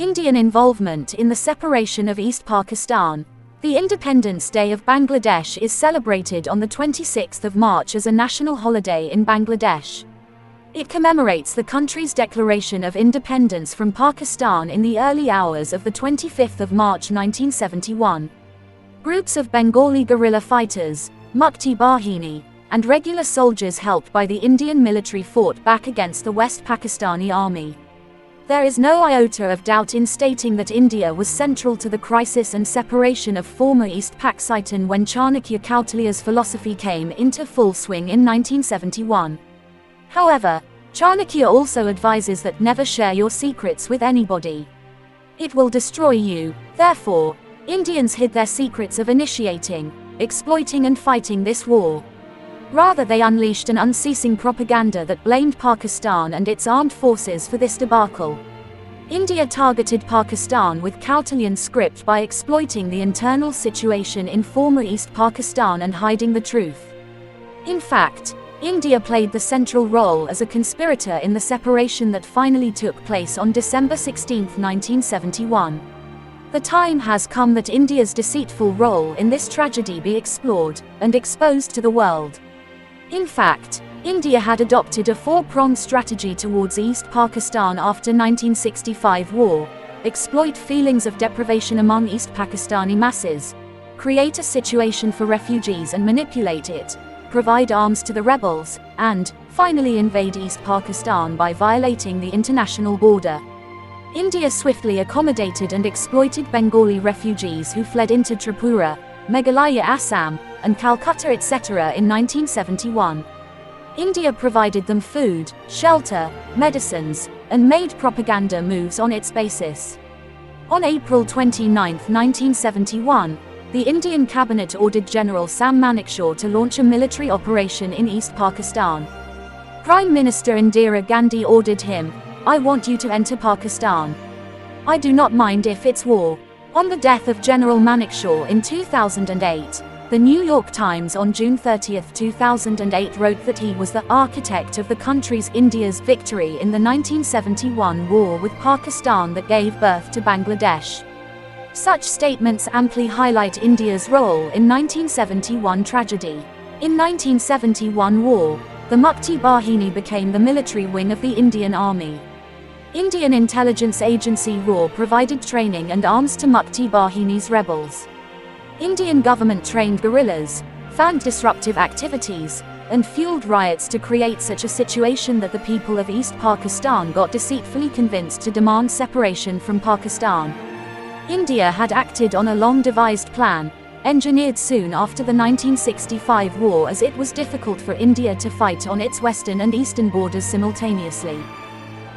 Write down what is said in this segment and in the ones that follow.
Indian involvement in the separation of East Pakistan. The Independence Day of Bangladesh is celebrated on the 26th of March as a national holiday in Bangladesh. It commemorates the country's declaration of independence from Pakistan in the early hours of the 25th of March 1971. Groups of Bengali guerrilla fighters, mukti bahini, and regular soldiers helped by the Indian military fought back against the West Pakistani army. There is no iota of doubt in stating that India was central to the crisis and separation of former East Paksitan when Chanakya Kautilya's philosophy came into full swing in 1971. However, Chanakya also advises that never share your secrets with anybody. It will destroy you. Therefore, Indians hid their secrets of initiating, exploiting and fighting this war. Rather, they unleashed an unceasing propaganda that blamed Pakistan and its armed forces for this debacle. India targeted Pakistan with Kautilyan script by exploiting the internal situation in former East Pakistan and hiding the truth. In fact, India played the central role as a conspirator in the separation that finally took place on December 16, 1971. The time has come that India's deceitful role in this tragedy be explored and exposed to the world. In fact, India had adopted a four-pronged strategy towards East Pakistan after 1965 war: exploit feelings of deprivation among East Pakistani masses, create a situation for refugees and manipulate it, provide arms to the rebels, and, finally invade East Pakistan by violating the international border. India swiftly accommodated and exploited Bengali refugees who fled into Tripura, Meghalaya, Assam, and Calcutta etc. in 1971. India provided them food, shelter, medicines, and made propaganda moves on its basis. On April 29, 1971, the Indian cabinet ordered General Sam Manekshaw to launch a military operation in East Pakistan. Prime Minister Indira Gandhi ordered him, "I want you to enter Pakistan. I do not mind if it's war." On the death of General Manekshaw in 2008, the New York Times on June 30, 2008 wrote that he was the architect of the country's India's victory in the 1971 war with Pakistan that gave birth to Bangladesh. Such statements amply highlight India's role in 1971 tragedy. In 1971 war, the Mukti Bahini became the military wing of the Indian Army. Indian intelligence agency RAW provided training and arms to Mukti Bahini's rebels. Indian government trained guerrillas, fanned disruptive activities, and fueled riots to create such a situation that the people of East Pakistan got deceitfully convinced to demand separation from Pakistan. India had acted on a long-devised plan, engineered soon after the 1965 war, as it was difficult for India to fight on its western and eastern borders simultaneously.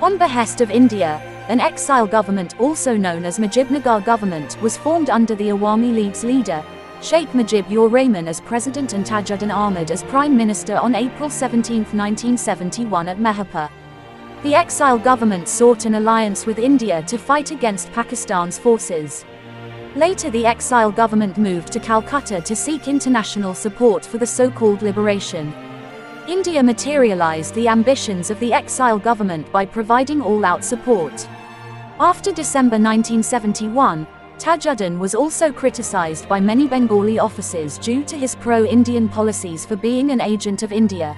On behest of India, an exile government, also known as Mujibnagar government, was formed under the Awami League's leader, Sheikh Mujibur Rahman as president and Tajuddin Ahmed as prime minister on April 17, 1971 at Mehapur. The exile government sought an alliance with India to fight against Pakistan's forces. Later, the exile government moved to Calcutta to seek international support for the so-called liberation. India materialized the ambitions of the exile government by providing all-out support. After December 1971, Tajuddin was also criticized by many Bengali officers due to his pro-Indian policies for being an agent of India.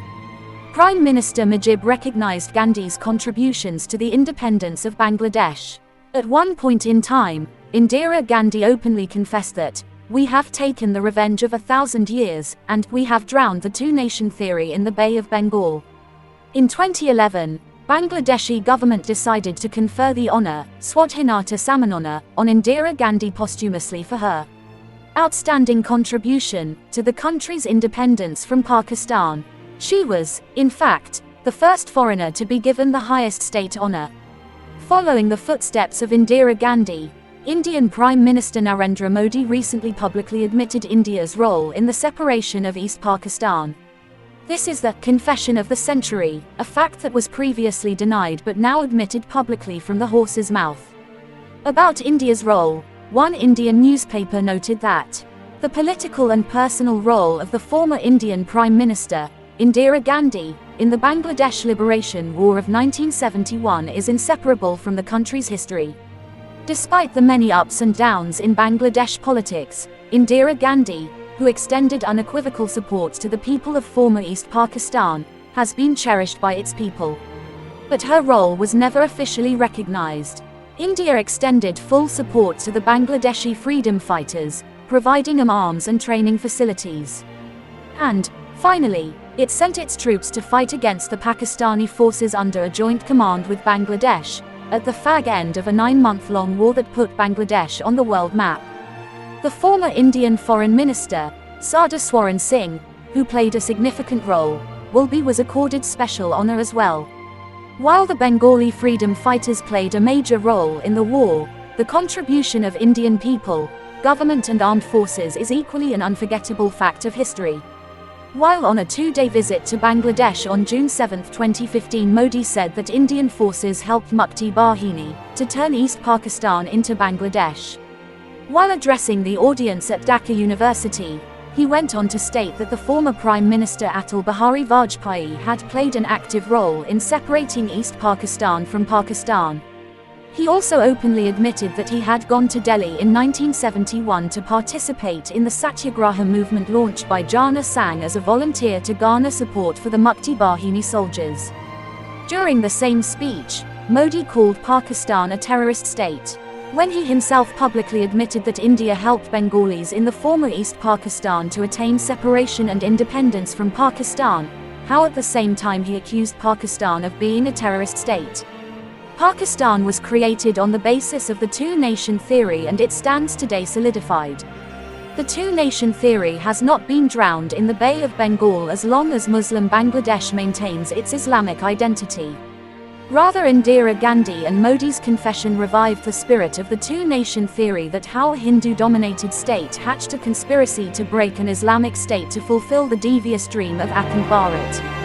Prime Minister Mujib recognized Gandhi's contributions to the independence of Bangladesh. At one point in time, Indira Gandhi openly confessed that, "We have taken the revenge of 1,000 years, and we have drowned the two-nation theory in the Bay of Bengal." In 2011, Bangladeshi government decided to confer the honor, Swadhinata Sammanana, on Indira Gandhi posthumously for her outstanding contribution to the country's independence from Pakistan. She was, in fact, the first foreigner to be given the highest state honor. Following the footsteps of Indira Gandhi, Indian Prime Minister Narendra Modi recently publicly admitted India's role in the separation of East Pakistan. This is the confession of the century, a fact that was previously denied but now admitted publicly from the horse's mouth. About India's role, one Indian newspaper noted that the political and personal role of the former Indian Prime Minister, Indira Gandhi, in the Bangladesh Liberation War of 1971 is inseparable from the country's history. Despite the many ups and downs in Bangladesh politics, Indira Gandhi, who extended unequivocal support to the people of former East Pakistan, has been cherished by its people. But her role was never officially recognized. India extended full support to the Bangladeshi freedom fighters, providing them arms and training facilities. And, finally, it sent its troops to fight against the Pakistani forces under a joint command with Bangladesh, at the fag end of a 9-month-long war that put Bangladesh on the world map. The former Indian Foreign Minister, Sardar Swaran Singh, who played a significant role, was accorded special honor as well. While the Bengali freedom fighters played a major role in the war, the contribution of Indian people, government and armed forces is equally an unforgettable fact of history. While on a 2-day visit to Bangladesh on June 7, 2015, Modi said that Indian forces helped Mukti Bahini to turn East Pakistan into Bangladesh. While addressing the audience at Dhaka University, he went on to state that the former Prime Minister Atal Bihari Vajpayee had played an active role in separating East Pakistan from Pakistan. He also openly admitted that he had gone to Delhi in 1971 to participate in the Satyagraha movement launched by Jana Sang as a volunteer to garner support for the Mukti Bahini soldiers. During the same speech, Modi called Pakistan a terrorist state. When he himself publicly admitted that India helped Bengalis in the former East Pakistan to attain separation and independence from Pakistan, how at the same time he accused Pakistan of being a terrorist state. Pakistan was created on the basis of the two-nation theory and it stands today solidified. The two-nation theory has not been drowned in the Bay of Bengal as long as Muslim Bangladesh maintains its Islamic identity. Rather, Indira Gandhi and Modi's confession revived the spirit of the two-nation theory that how a Hindu-dominated state hatched a conspiracy to break an Islamic state to fulfill the devious dream of Akhand Bharat.